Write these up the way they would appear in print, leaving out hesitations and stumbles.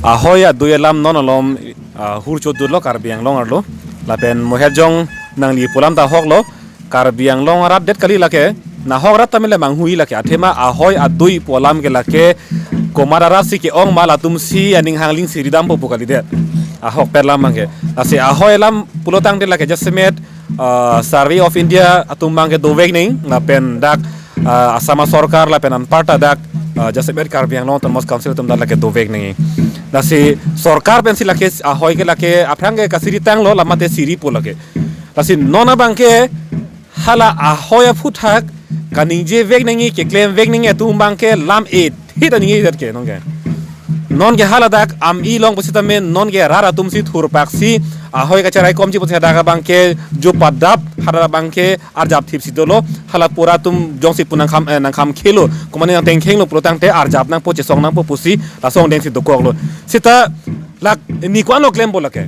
ahoy a duelam nonolom hurcho dudlo karbiang long arlo lapen mohejong nang li pulam ta hoklo karbiang long arat det kali lake na hokrat tamile manghui lake athema ahoy a dui polam ke lake komarara si ke ong mala tumsi aning hangling siridam po pokali de ahok perlam mangke ase ahoy lam pulotang de lake jasmet Survey of India atum mangke dovek ning lapen dak asama sorkar lapen an parta dak jasmet karbiang long termos council tum lake dovek ning nasi sorkar pensi lake ahoy ke lake aprange kasiri tang lo lamate siri po lake nasi nona bangke hala ahoy futhak kaninje vek ningi ke claim vek ningi tu bangke lam it hita ningi dat ke nongke non ke hala dak am i long posita me non ke rara tum si thur paksi ahoy ka charai komji posita daga bangke jo padap hara bangke arjap thip si dolo hala pura tum jongsi punang kham khelo komane nang teng khenglo protang te arjap nang poche song nang po pusi la song deng si dokok lo sita lak ni kwan lo claim bolake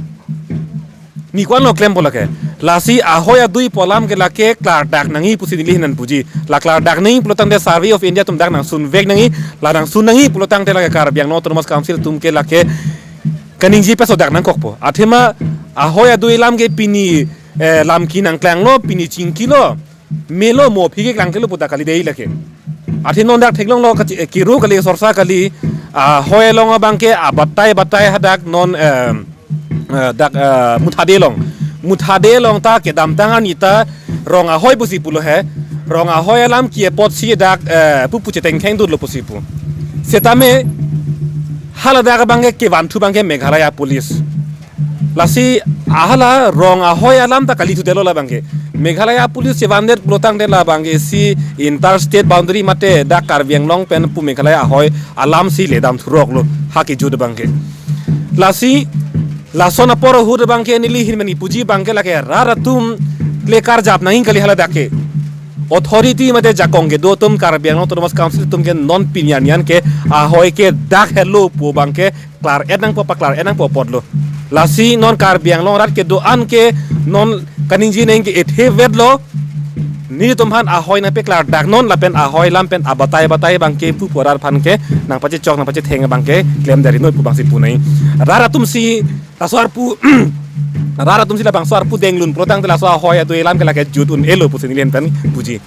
ni kwan lo claim bolake lasi ahoy dui polam ke lake klar dak nangi pusi dili hinan puji la klar dak nangi protang te Survey of India tum dak nang sun vek nangi la nang sun nangi protang te lake karbiang no termos council tum ke lake kaninji peso dak nang kokpo athema ahoy dui lam ke pini lam ki nang klang lo pini chingki lo melo mo phige klang kelo puta kali dei lake athi non dak theklong lo kiru kali sorsa kali hoy long bangke batai hadak non dak muthade long ta ke dam tangan ita rong ahoy pusi pulo he rong ahoy lam ki pot si dak pupu cheteng kheng dut lo pusi pu setame hala dak bangke ke wantu bangke Meghalaya police lasi ahala rong ahoy alam ta kali tu delo la bangke Meghalaya police se vandet protang de la bangke si interstate boundary mate dak karbiang long pen pu Meghalaya ahoy alam si ledam thurok lo haki jud bangke lasi lasona poro hud bangke nili hinmani puji bangke lake raratum lekar jap nahin kali hala dake authority mate jakonge do tum karbiang long termos council tum ke non pinyan ke ahoy ke dak hello pu bangke klar enang po podlo lasi non karbiang long rat ke do an ke non kaninji neng ke ethe vedlo ni tumhan ahoy na pe klar dak non lapen ahoy lampen abatai bangke pu porar phan ke nang pache chok nang pache theng bangke claim dari noi pu bangsi punai rara tum si aswar pu rara tum si la bang swar pu denglun protang tela so ahoy atu elam ke la ke jutun elo pu sinilian pen puji